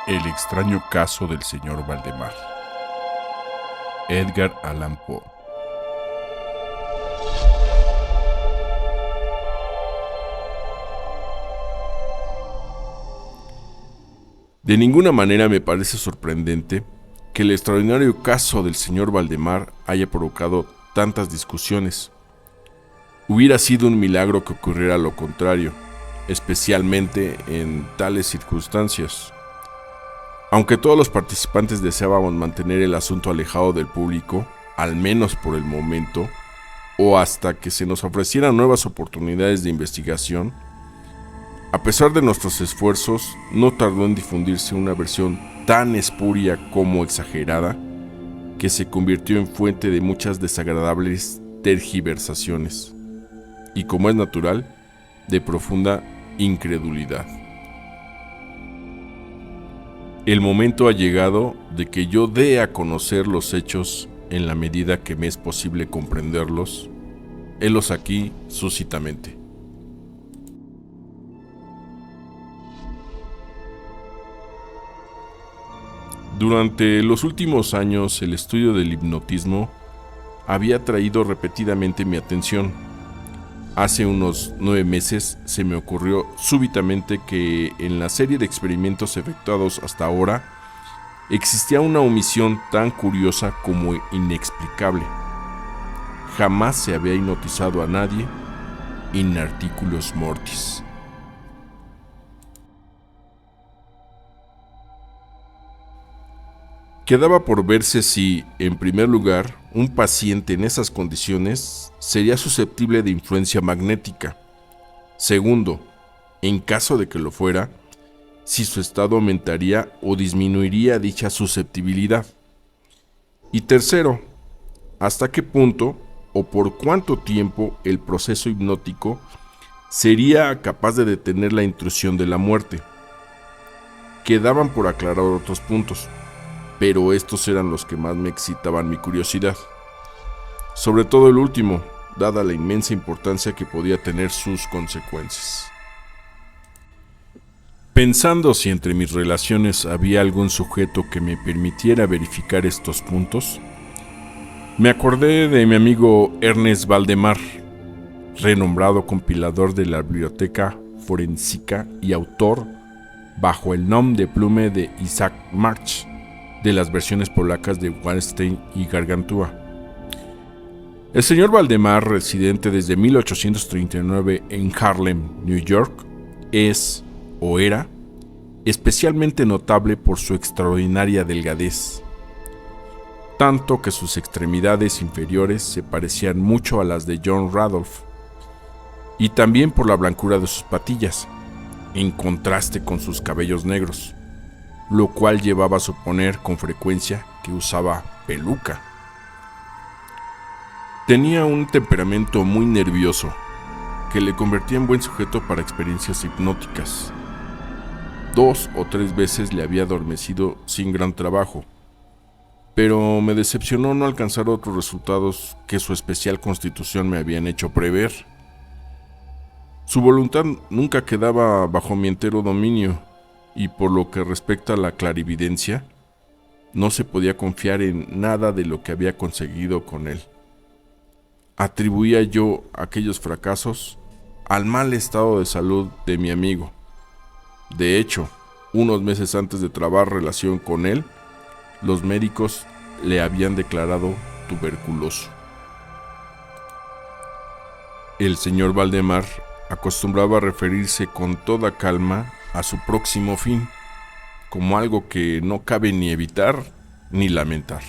El extraño caso del señor Valdemar. Edgar Allan Poe. De ninguna manera me parece sorprendente que el extraordinario caso del señor Valdemar haya provocado tantas discusiones. Hubiera sido un milagro que ocurriera lo contrario, especialmente en tales circunstancias. Aunque todos los participantes deseábamos mantener el asunto alejado del público, al menos por el momento, o hasta que se nos ofrecieran nuevas oportunidades de investigación, a pesar de nuestros esfuerzos, no tardó en difundirse una versión tan espuria como exagerada, que se convirtió en fuente de muchas desagradables tergiversaciones, y como es natural, de profunda incredulidad. El momento ha llegado de que yo dé a conocer los hechos en la medida que me es posible comprenderlos. Helos aquí súcitamente. Durante los últimos años, el estudio del hipnotismo había atraído repetidamente mi atención. Hace unos 9 meses se me ocurrió súbitamente que en la serie de experimentos efectuados hasta ahora existía una omisión tan curiosa como inexplicable. Jamás se había hipnotizado a nadie in articulos mortis. Quedaba por verse si, en primer lugar, un paciente en esas condiciones sería susceptible de influencia magnética. Segundo, en caso de que lo fuera, si su estado aumentaría o disminuiría dicha susceptibilidad. Y tercero, hasta qué punto o por cuánto tiempo el proceso hipnótico sería capaz de detener la intrusión de la muerte. Quedaban por aclarar otros puntos, pero estos eran los que más me excitaban mi curiosidad. Sobre todo el último, dada la inmensa importancia que podía tener sus consecuencias. Pensando si entre mis relaciones había algún sujeto que me permitiera verificar estos puntos, me acordé de mi amigo Ernest Valdemar, renombrado compilador de la Biblioteca Forensica y autor, bajo el nom de plume de Isaac March, de las versiones polacas de Wallenstein y Gargantua. El señor Valdemar, residente desde 1839 en Harlem, New York, es, o era, especialmente notable por su extraordinaria delgadez, tanto que sus extremidades inferiores se parecían mucho a las de John Randolph, y también por la blancura de sus patillas, en contraste con sus cabellos negros, lo cual llevaba a suponer con frecuencia que usaba peluca. Tenía un temperamento muy nervioso, que le convertía en buen sujeto para experiencias hipnóticas. 2 o 3 veces le había adormecido sin gran trabajo, pero me decepcionó no alcanzar otros resultados que su especial constitución me habían hecho prever. Su voluntad nunca quedaba bajo mi entero dominio, y por lo que respecta a la clarividencia, no se podía confiar en nada de lo que había conseguido con él. Atribuía yo aquellos fracasos al mal estado de salud de mi amigo. De hecho, unos meses antes de trabar relación con él, los médicos le habían declarado tuberculoso. El señor Valdemar acostumbraba a referirse con toda calma a su próximo fin, como algo que no cabe ni evitar ni lamentar.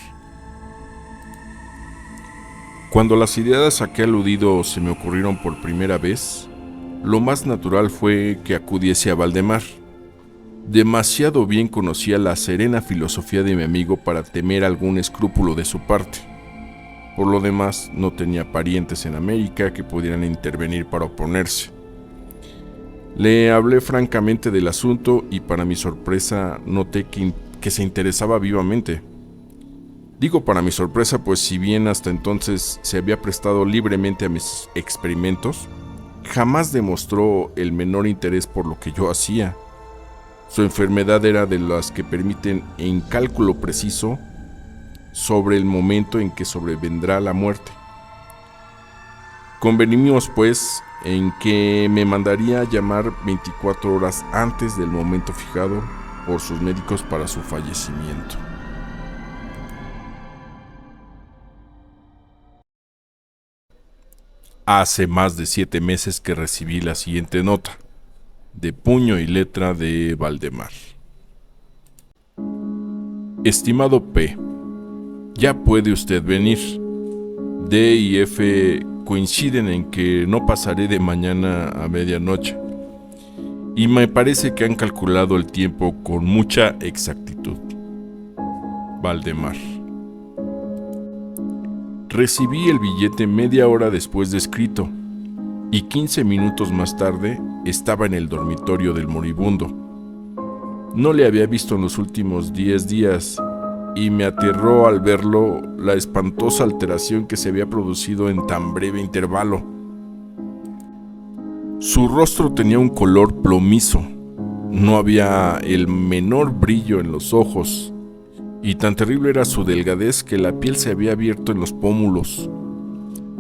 Cuando las ideas a que he aludido se me ocurrieron por primera vez, lo más natural fue que acudiese a Valdemar. Demasiado bien conocía la serena filosofía de mi amigo para temer algún escrúpulo de su parte. Por lo demás, no tenía parientes en América que pudieran intervenir para oponerse. Le hablé francamente del asunto y para mi sorpresa noté que se interesaba vivamente. Digo para mi sorpresa, pues si bien hasta entonces se había prestado libremente a mis experimentos, jamás demostró el menor interés por lo que yo hacía. Su enfermedad era de las que permiten en cálculo preciso sobre el momento en que sobrevendrá la muerte. Convenimos, pues, en que me mandaría llamar 24 horas antes del momento fijado por sus médicos para su fallecimiento. Hace más de 7 meses que recibí la siguiente nota, de puño y letra de Valdemar. Estimado P, ya puede usted venir. D y F coinciden en que no pasaré de mañana a medianoche, y me parece que han calculado el tiempo con mucha exactitud. Valdemar. Recibí el billete media hora después de escrito, y 15 minutos más tarde estaba en el dormitorio del moribundo. No le había visto en los últimos 10 días, y me aterró al verlo la espantosa alteración que se había producido en tan breve intervalo. Su rostro tenía un color plomizo, no había el menor brillo en los ojos, y tan terrible era su delgadez que la piel se había abierto en los pómulos.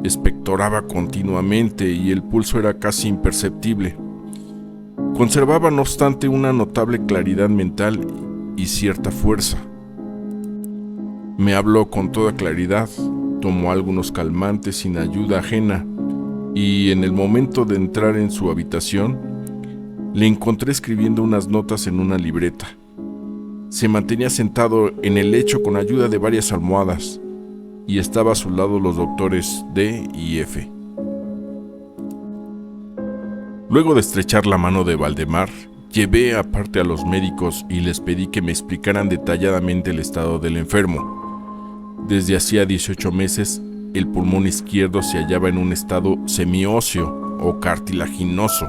Expectoraba continuamente y el pulso era casi imperceptible. Conservaba, no obstante, una notable claridad mental y cierta fuerza. Me habló con toda claridad, tomó algunos calmantes sin ayuda ajena, y en el momento de entrar en su habitación, le encontré escribiendo unas notas en una libreta. Se mantenía sentado en el lecho con ayuda de varias almohadas, y estaba a su lado los doctores D y F. Luego de estrechar la mano de Valdemar, llevé aparte a los médicos y les pedí que me explicaran detalladamente el estado del enfermo. Desde hacía 18 meses, el pulmón izquierdo se hallaba en un estado semióseo o cartilaginoso,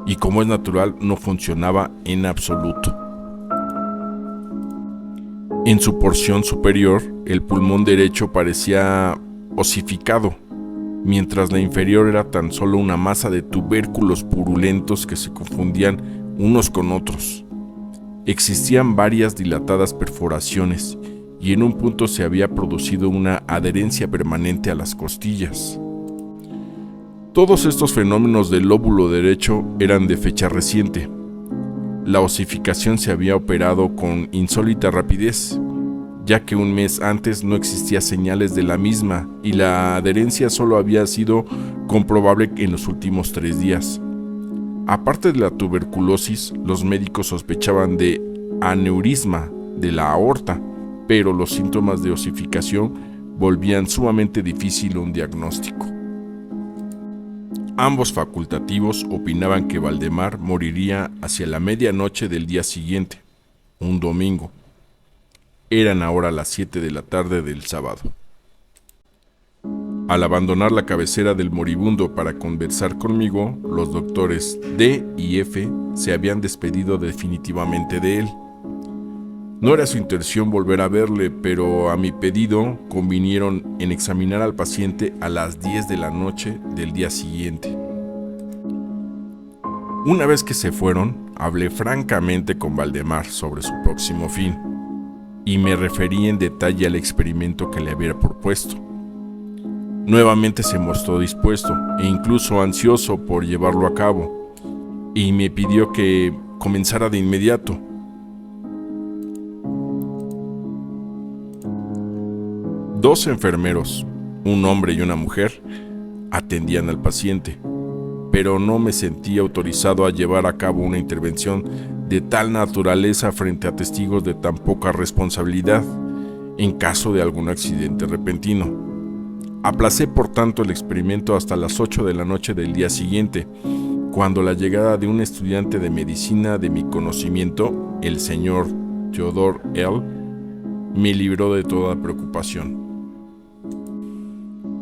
y como es natural, no funcionaba en absoluto. En su porción superior, el pulmón derecho parecía osificado, mientras la inferior era tan solo una masa de tubérculos purulentos que se confundían unos con otros. Existían varias dilatadas perforaciones, y en un punto se había producido una adherencia permanente a las costillas. Todos estos fenómenos del lóbulo derecho eran de fecha reciente. La osificación se había operado con insólita rapidez, ya que un mes antes no existía señales de la misma y la adherencia solo había sido comprobable en los últimos 3 días. Aparte de la tuberculosis, los médicos sospechaban de aneurisma de la aorta, pero los síntomas de osificación volvían sumamente difícil un diagnóstico. Ambos facultativos opinaban que Valdemar moriría hacia la medianoche del día siguiente, un domingo. Eran ahora las 7 de la tarde del sábado. Al abandonar la cabecera del moribundo para conversar conmigo, los doctores D y F se habían despedido definitivamente de él. No era su intención volver a verle, pero a mi pedido convinieron en examinar al paciente a las 10 de la noche del día siguiente. Una vez que se fueron, hablé francamente con Valdemar sobre su próximo fin, y me referí en detalle al experimento que le había propuesto. Nuevamente se mostró dispuesto e incluso ansioso por llevarlo a cabo, y me pidió que comenzara de inmediato. Dos enfermeros, un hombre y una mujer, atendían al paciente, pero no me sentí autorizado a llevar a cabo una intervención de tal naturaleza frente a testigos de tan poca responsabilidad, en caso de algún accidente repentino. Aplacé por tanto el experimento hasta las 8 de la noche del día siguiente, cuando la llegada de un estudiante de medicina de mi conocimiento, el señor Theodore L., me libró de toda preocupación.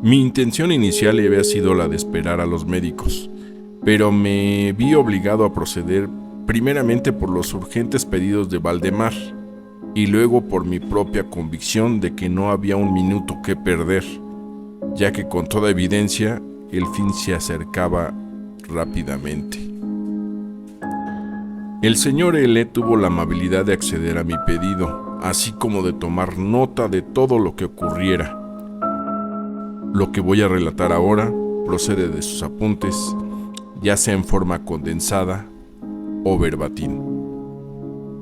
Mi intención inicial había sido la de esperar a los médicos, pero me vi obligado a proceder primeramente por los urgentes pedidos de Valdemar y luego por mi propia convicción de que no había un minuto que perder, ya que con toda evidencia el fin se acercaba rápidamente. El señor L tuvo la amabilidad de acceder a mi pedido, así como de tomar nota de todo lo que ocurriera. Lo que voy a relatar ahora procede de sus apuntes, ya sea en forma condensada o verbatim.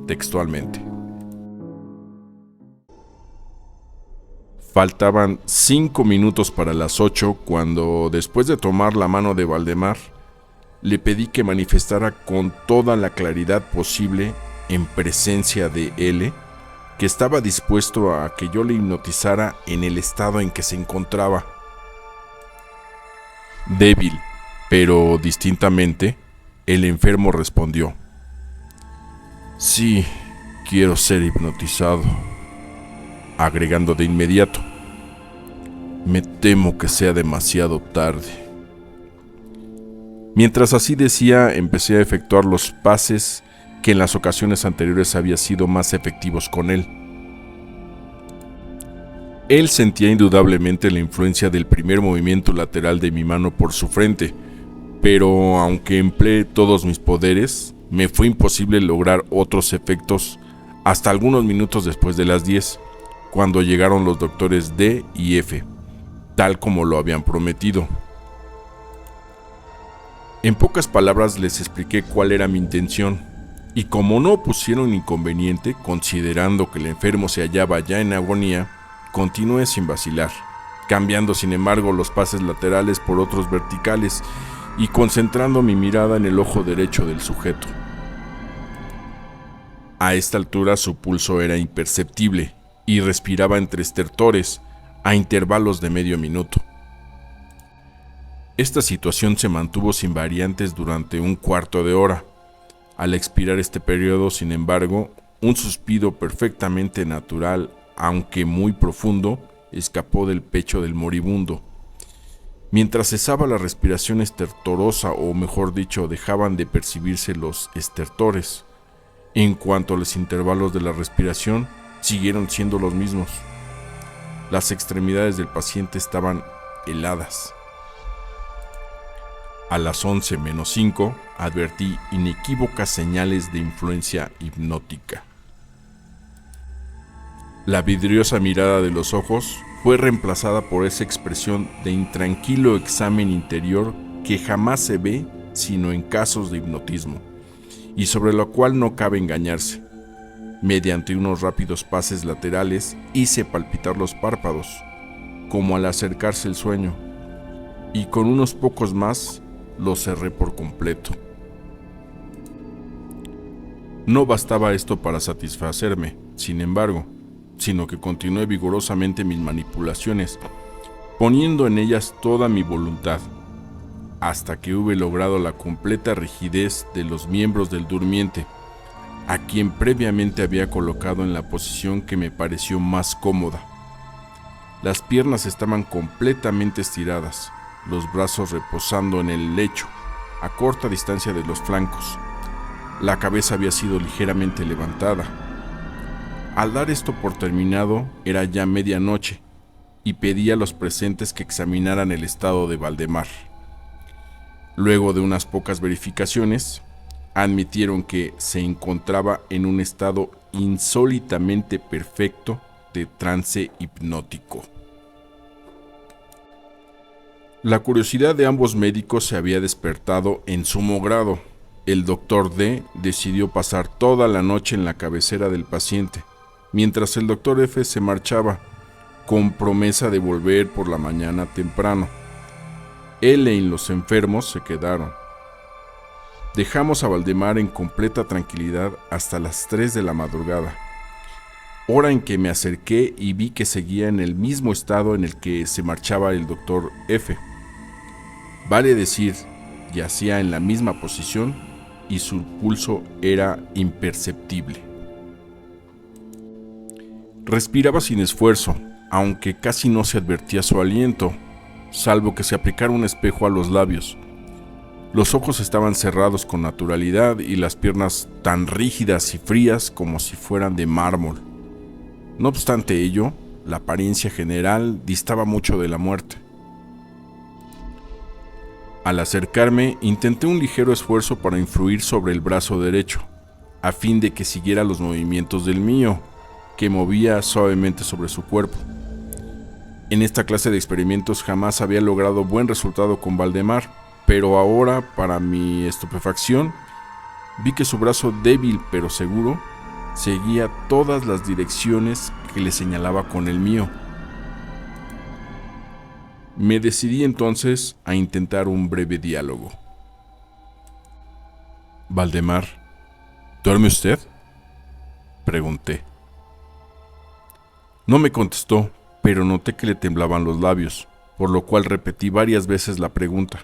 Textualmente. Faltaban 5 minutos para las 8 cuando, después de tomar la mano de Valdemar, le pedí que manifestara con toda la claridad posible, en presencia de L, que estaba dispuesto a que yo le hipnotizara en el estado en que se encontraba. Débil, pero distintamente, el enfermo respondió: sí, quiero ser hipnotizado, agregando de inmediato: me temo que sea demasiado tarde. Mientras así decía, empecé a efectuar los pases que en las ocasiones anteriores había sido más efectivos con él. Él sentía indudablemente la influencia del primer movimiento lateral de mi mano por su frente, pero aunque empleé todos mis poderes, me fue imposible lograr otros efectos hasta algunos minutos después de las 10, cuando llegaron los doctores D y F, tal como lo habían prometido. En pocas palabras les expliqué cuál era mi intención, y como no opusieron inconveniente, considerando que el enfermo se hallaba ya en agonía, continué sin vacilar, cambiando sin embargo los pases laterales por otros verticales y concentrando mi mirada en el ojo derecho del sujeto. A esta altura su pulso era imperceptible y respiraba entre estertores a intervalos de medio minuto. Esta situación se mantuvo sin variantes durante un cuarto de hora. Al expirar este periodo, sin embargo, un suspiro perfectamente natural, aunque muy profundo, escapó del pecho del moribundo. Mientras cesaba la respiración estertorosa, o mejor dicho, dejaban de percibirse los estertores. En cuanto a los intervalos de la respiración, siguieron siendo los mismos. Las extremidades del paciente estaban heladas. A las 11 menos 5 advertí inequívocas señales de influencia hipnótica. La vidriosa mirada de los ojos fue reemplazada por esa expresión de intranquilo examen interior que jamás se ve sino en casos de hipnotismo, y sobre lo cual no cabe engañarse. Mediante unos rápidos pases laterales hice palpitar los párpados, como al acercarse el sueño, y con unos pocos más lo cerré por completo. No bastaba esto para satisfacerme, sin embargo, sino que continué vigorosamente mis manipulaciones, poniendo en ellas toda mi voluntad, hasta que hube logrado la completa rigidez de los miembros del durmiente, a quien previamente había colocado en la posición que me pareció más cómoda. Las piernas estaban completamente estiradas, los brazos reposando en el lecho, a corta distancia de los flancos. La cabeza había sido ligeramente levantada. Al dar esto por terminado, era ya medianoche, y pedí a los presentes que examinaran el estado de Valdemar. Luego de unas pocas verificaciones, admitieron que se encontraba en un estado insólitamente perfecto de trance hipnótico. La curiosidad de ambos médicos se había despertado en sumo grado. El doctor D decidió pasar toda la noche en la cabecera del paciente, mientras el doctor F se marchaba, con promesa de volver por la mañana temprano. L y los enfermos se quedaron. Dejamos a Valdemar en completa tranquilidad hasta las 3 de la madrugada, hora en que me acerqué y vi que seguía en el mismo estado en el que se marchaba el doctor F. Vale decir, yacía en la misma posición y su pulso era imperceptible. Respiraba sin esfuerzo, aunque casi no se advertía su aliento, salvo que se aplicara un espejo a los labios. Los ojos estaban cerrados con naturalidad y las piernas tan rígidas y frías como si fueran de mármol. No obstante ello, la apariencia general distaba mucho de la muerte. Al acercarme, intenté un ligero esfuerzo para influir sobre el brazo derecho, a fin de que siguiera los movimientos del mío, que movía suavemente sobre su cuerpo. En esta clase de experimentos jamás había logrado buen resultado con Valdemar, pero ahora, para mi estupefacción, vi que su brazo débil pero seguro seguía todas las direcciones que le señalaba con el mío. Me decidí entonces a intentar un breve diálogo. «Valdemar, ¿duerme usted?», pregunté. No me contestó, pero noté que le temblaban los labios, por lo cual repetí varias veces la pregunta.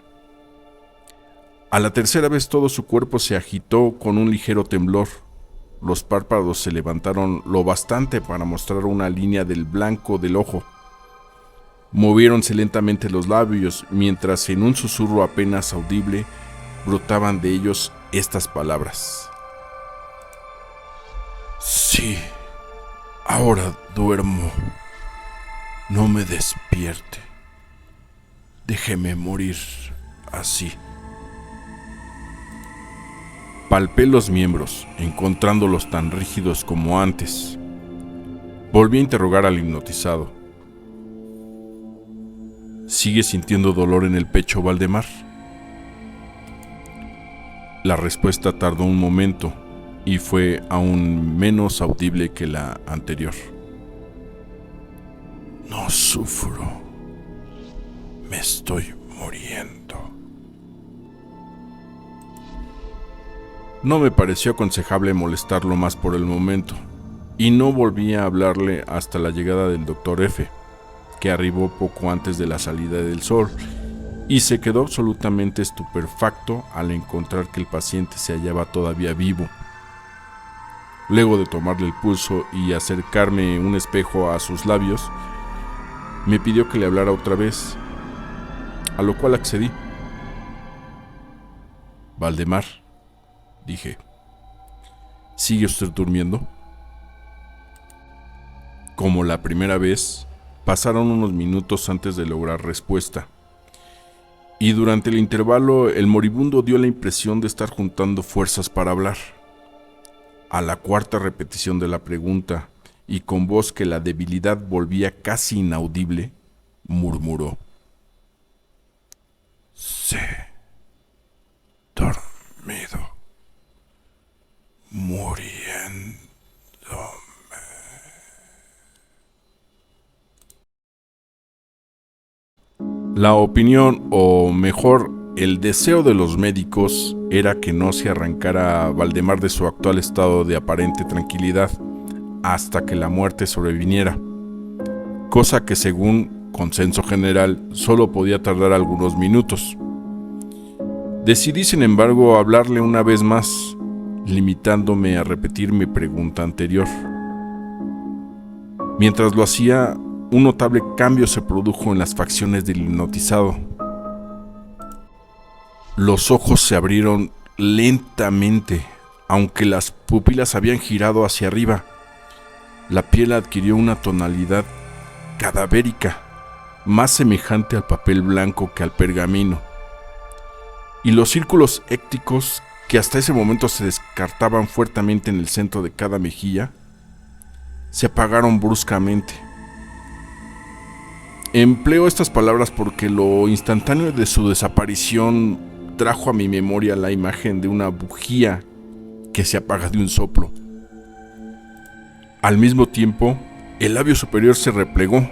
A la tercera vez todo su cuerpo se agitó con un ligero temblor. Los párpados se levantaron lo bastante para mostrar una línea del blanco del ojo. Moviéronse lentamente los labios, mientras en un susurro apenas audible brotaban de ellos estas palabras. «Sí, ahora duermo. No me despierte. Déjeme morir así». Palpé los miembros, encontrándolos tan rígidos como antes. Volví a interrogar al hipnotizado. «¿Sigue sintiendo dolor en el pecho, Valdemar?». La respuesta tardó un momento y fue aún menos audible que la anterior. «No sufro. Me estoy muriendo». No me pareció aconsejable molestarlo más por el momento, y no volví a hablarle hasta la llegada del Dr. F., que arribó poco antes de la salida del sol, y se quedó absolutamente estupefacto al encontrar que el paciente se hallaba todavía vivo. Luego de tomarle el pulso y acercarme un espejo a sus labios, me pidió que le hablara otra vez, a lo cual accedí. «Valdemar», dije, «¿sigue usted durmiendo?». Como la primera vez, pasaron unos minutos antes de lograr respuesta, y durante el intervalo el moribundo dio la impresión de estar juntando fuerzas para hablar. A la cuarta repetición de la pregunta, y con voz que la debilidad volvía casi inaudible, murmuró: «Sí, dormido, muriéndome». La opinión, o mejor, el deseo de los médicos era que no se arrancara a Valdemar de su actual estado de aparente tranquilidad hasta que la muerte sobreviniera, cosa que según consenso general solo podía tardar algunos minutos. Decidí, sin embargo, hablarle una vez más, limitándome a repetir mi pregunta anterior. Mientras lo hacía, un notable cambio se produjo en las facciones del hipnotizado. Los ojos se abrieron lentamente, aunque las pupilas habían girado hacia arriba. La piel adquirió una tonalidad cadavérica, más semejante al papel blanco que al pergamino. Y los círculos écticos, que hasta ese momento se descartaban fuertemente en el centro de cada mejilla, se apagaron bruscamente. Empleo estas palabras porque lo instantáneo de su desaparición trajo a mi memoria la imagen de una bujía que se apaga de un soplo. Al mismo tiempo, el labio superior se replegó,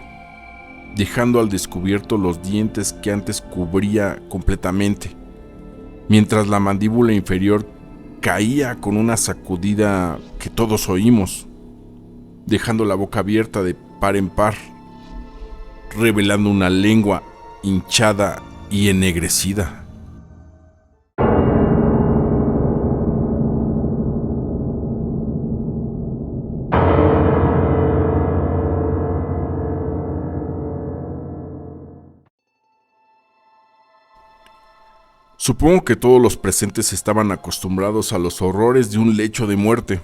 dejando al descubierto los dientes que antes cubría completamente, mientras la mandíbula inferior caía con una sacudida que todos oímos, dejando la boca abierta de par en par, revelando una lengua hinchada y ennegrecida. Supongo que todos los presentes estaban acostumbrados a los horrores de un lecho de muerte,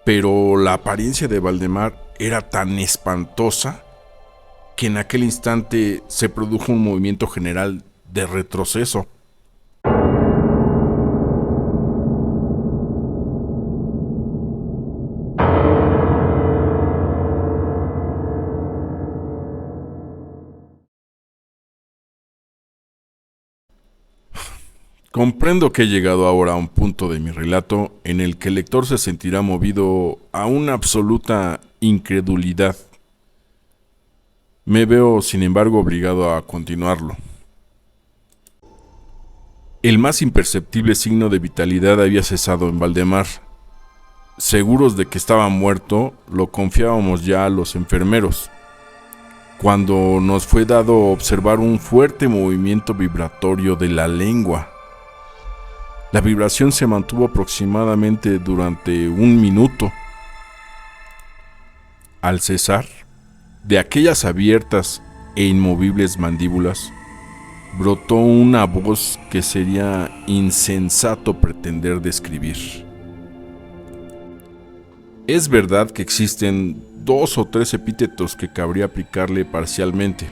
pero la apariencia de Valdemar era tan espantosa que en aquel instante se produjo un movimiento general de retroceso. Comprendo que he llegado ahora a un punto de mi relato en el que el lector se sentirá movido a una absoluta incredulidad. Me veo, sin embargo, obligado a continuarlo. El más imperceptible signo de vitalidad había cesado en Valdemar. Seguros de que estaba muerto, lo confiábamos ya a los enfermeros, cuando nos fue dado observar un fuerte movimiento vibratorio de la lengua. La vibración se mantuvo aproximadamente durante 1 minuto. Al cesar, de aquellas abiertas e inmovibles mandíbulas, brotó una voz que sería insensato pretender describir. Es verdad que existen 2 o 3 epítetos que cabría aplicarle parcialmente.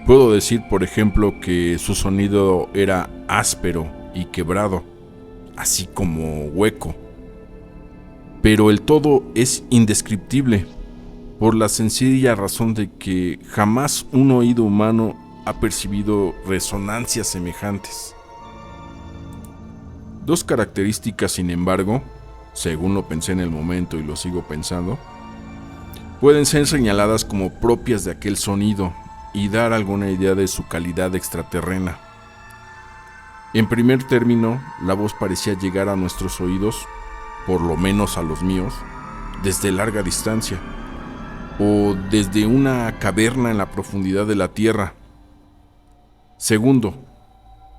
Puedo decir, por ejemplo, que su sonido era áspero y quebrado, así como hueco. Pero el todo es indescriptible, por la sencilla razón de que jamás un oído humano ha percibido resonancias semejantes. 2 características, sin embargo, según lo pensé en el momento y lo sigo pensando, pueden ser señaladas como propias de aquel sonido y dar alguna idea de su calidad extraterrena. En primer término, la voz parecía llegar a nuestros oídos, por lo menos a los míos, desde larga distancia, o desde una caverna en la profundidad de la tierra. Segundo,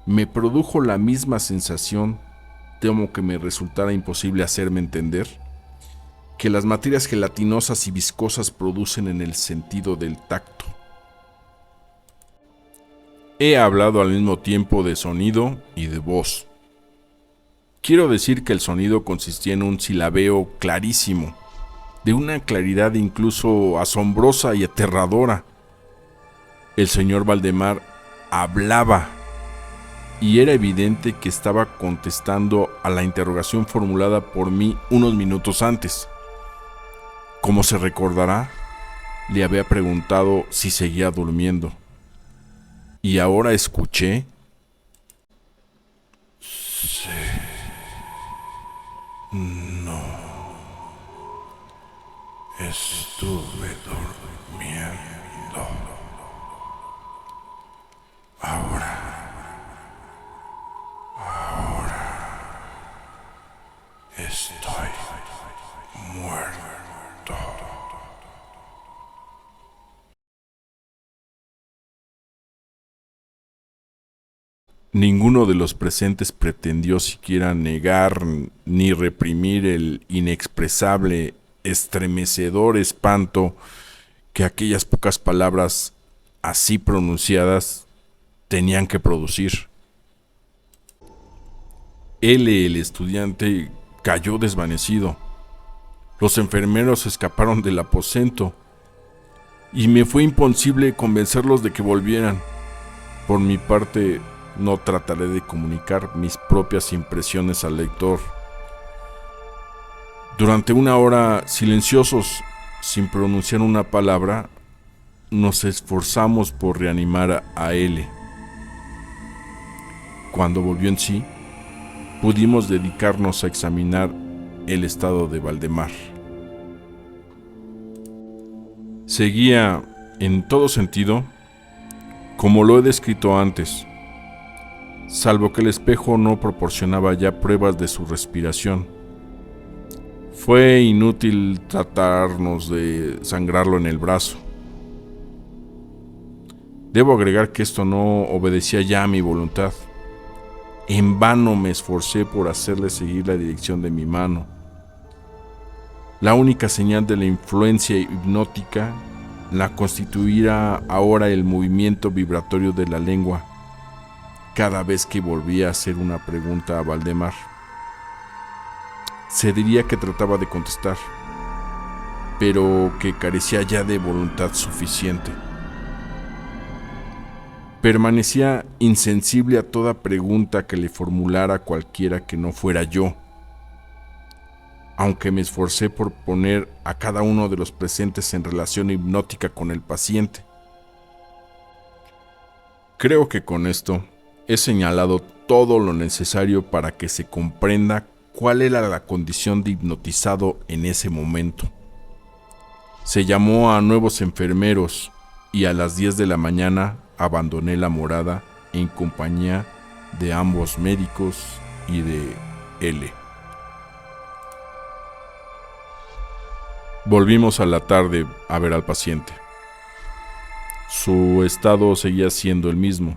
me produjo la misma sensación, temo que me resultara imposible hacerme entender, que las materias gelatinosas y viscosas producen en el sentido del tacto. He hablado al mismo tiempo de sonido y de voz. Quiero decir que el sonido consistía en un silabeo clarísimo, de una claridad incluso asombrosa y aterradora. El señor Valdemar hablaba, y era evidente que estaba contestando a la interrogación formulada por mí unos minutos antes. Como se recordará, le había preguntado si seguía durmiendo. Y ahora escuché. Sí. No. Estuve durmiendo. Ahora estoy muerto. Ninguno de los presentes pretendió siquiera negar ni reprimir el inexpresable, estremecedor espanto que aquellas pocas palabras así pronunciadas tenían que producir. L, el estudiante, cayó desvanecido. Los enfermeros escaparon del aposento y me fue imposible convencerlos de que volvieran. Por mi parte, no trataré de comunicar mis propias impresiones al lector. Durante 1 hora, silenciosos, sin pronunciar una palabra, nos esforzamos por reanimar a L. Cuando volvió en sí, pudimos dedicarnos a examinar el estado de Valdemar. Seguía, en todo sentido, como lo he descrito antes, salvo que el espejo no proporcionaba ya pruebas de su respiración. Fue inútil tratarnos de sangrarlo en el brazo. Debo agregar que esto no obedecía ya a mi voluntad. En vano me esforcé por hacerle seguir la dirección de mi mano. La única señal de la influencia hipnótica la constituía ahora el movimiento vibratorio de la lengua, cada vez que volvía a hacer una pregunta a Valdemar. Se diría que trataba de contestar, pero que carecía ya de voluntad suficiente. Permanecía insensible a toda pregunta que le formulara cualquiera que no fuera yo, aunque me esforcé por poner a cada uno de los presentes en relación hipnótica con el paciente. Creo que con esto he señalado todo lo necesario para que se comprenda cuál era la condición de hipnotizado en ese momento. Se llamó a nuevos enfermeros y a las 10 de la mañana abandoné la morada en compañía de ambos médicos y de L. Volvimos a la tarde a ver al paciente. Su estado seguía siendo el mismo.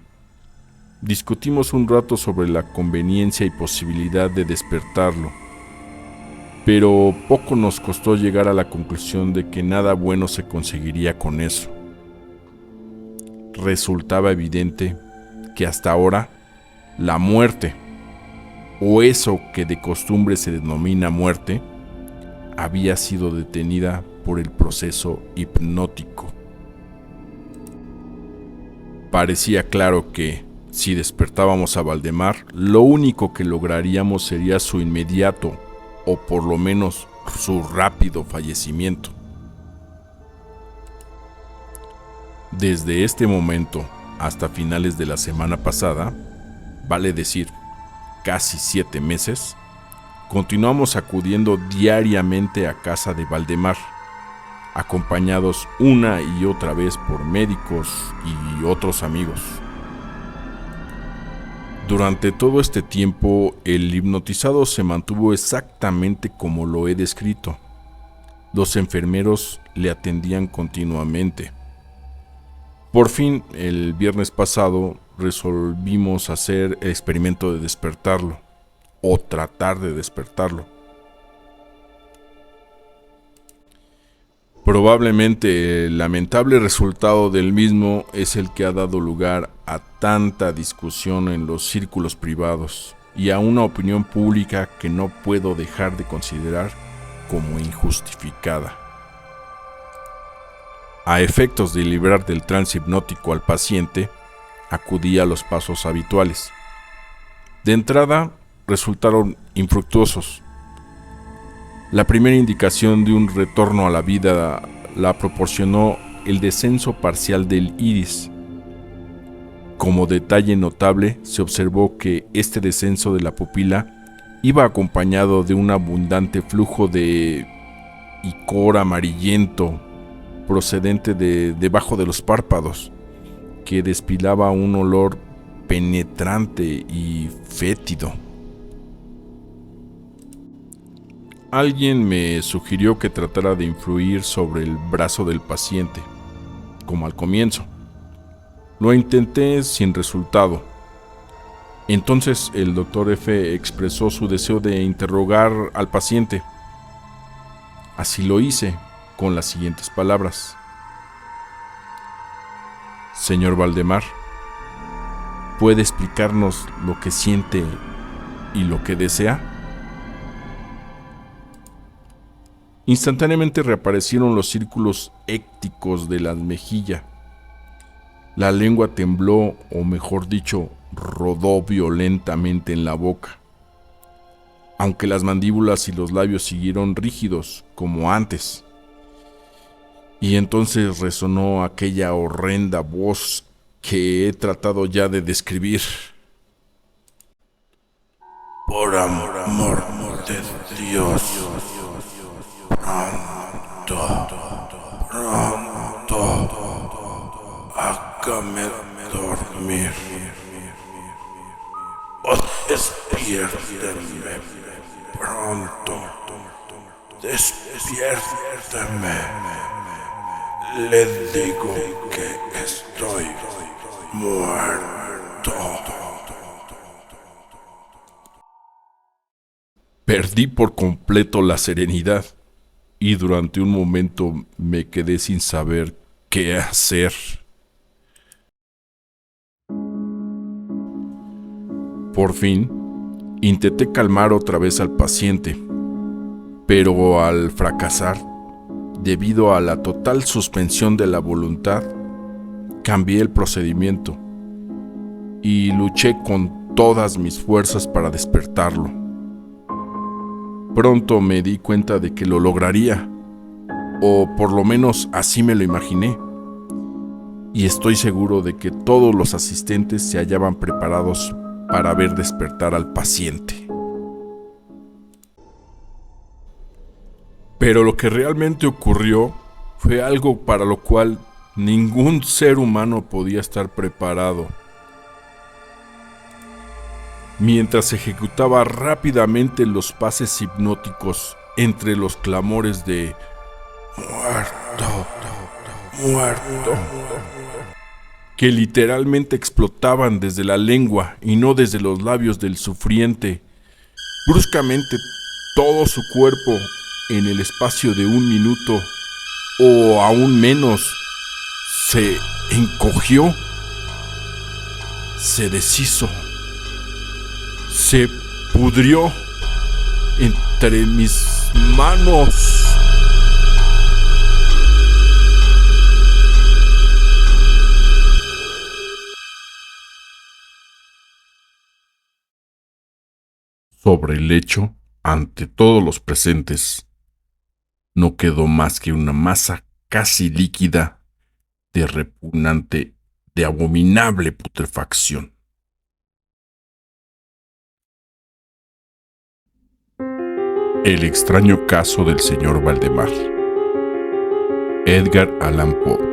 Discutimos un rato sobre la conveniencia y posibilidad de despertarlo, pero poco nos costó llegar a la conclusión de que nada bueno se conseguiría con eso. Resultaba evidente que hasta ahora la muerte, o eso que de costumbre se denomina muerte, había sido detenida por el proceso hipnótico. Parecía claro que, si despertábamos a Valdemar, lo único que lograríamos sería su inmediato, o por lo menos su rápido fallecimiento. Desde este momento hasta finales de la semana pasada, vale decir, casi 7 meses, continuamos acudiendo diariamente a casa de Valdemar, acompañados una y otra vez por médicos y otros amigos. Durante todo este tiempo, el hipnotizado se mantuvo exactamente como lo he descrito. Los enfermeros le atendían continuamente. Por fin, el viernes pasado, resolvimos hacer el experimento de despertarlo, o tratar de despertarlo. Probablemente el lamentable resultado del mismo es el que ha dado lugar a tanta discusión en los círculos privados y a una opinión pública que no puedo dejar de considerar como injustificada. A efectos de librar del trance hipnótico al paciente, acudí a los pasos habituales. De entrada, resultaron infructuosos. La primera indicación de un retorno a la vida la proporcionó el descenso parcial del iris. Como detalle notable, se observó que este descenso de la pupila iba acompañado de un abundante flujo de icor amarillento procedente de debajo de los párpados, que despilaba un olor penetrante y fétido. Alguien me sugirió que tratara de influir sobre el brazo del paciente, como al comienzo. Lo intenté sin resultado. Entonces el Dr. F. expresó su deseo de interrogar al paciente. Así lo hice, con las siguientes palabras: Señor Valdemar, ¿puede explicarnos lo que siente y lo que desea? Instantáneamente reaparecieron los círculos écticos de la mejilla. La lengua tembló, o mejor dicho, rodó violentamente en la boca, aunque las mandíbulas y los labios siguieron rígidos como antes. Y entonces resonó aquella horrenda voz que he tratado ya de describir. Por amor de Dios, pronto, hágame dormir. Despiérteme pronto, despiérteme. Le digo que estoy muerto. Perdí por completo la serenidad y durante un momento me quedé sin saber qué hacer. Por fin, intenté calmar otra vez al paciente, pero al fracasar, debido a la total suspensión de la voluntad, cambié el procedimiento y luché con todas mis fuerzas para despertarlo. Pronto me di cuenta de que lo lograría, o por lo menos así me lo imaginé, y estoy seguro de que todos los asistentes se hallaban preparados para ver despertar al paciente. Pero lo que realmente ocurrió fue algo para lo cual ningún ser humano podía estar preparado. Mientras ejecutaba rápidamente los pases hipnóticos entre los clamores de "muerto, muerto", que literalmente explotaban desde la lengua y no desde los labios del sufriente, bruscamente todo su cuerpo, en el espacio de un minuto o aún menos, se encogió, se deshizo, se pudrió entre mis manos. Sobre el lecho, ante todos los presentes, no quedó más que una masa casi líquida, de repugnante, de abominable putrefacción. El extraño caso del señor Valdemar. Edgar Allan Poe.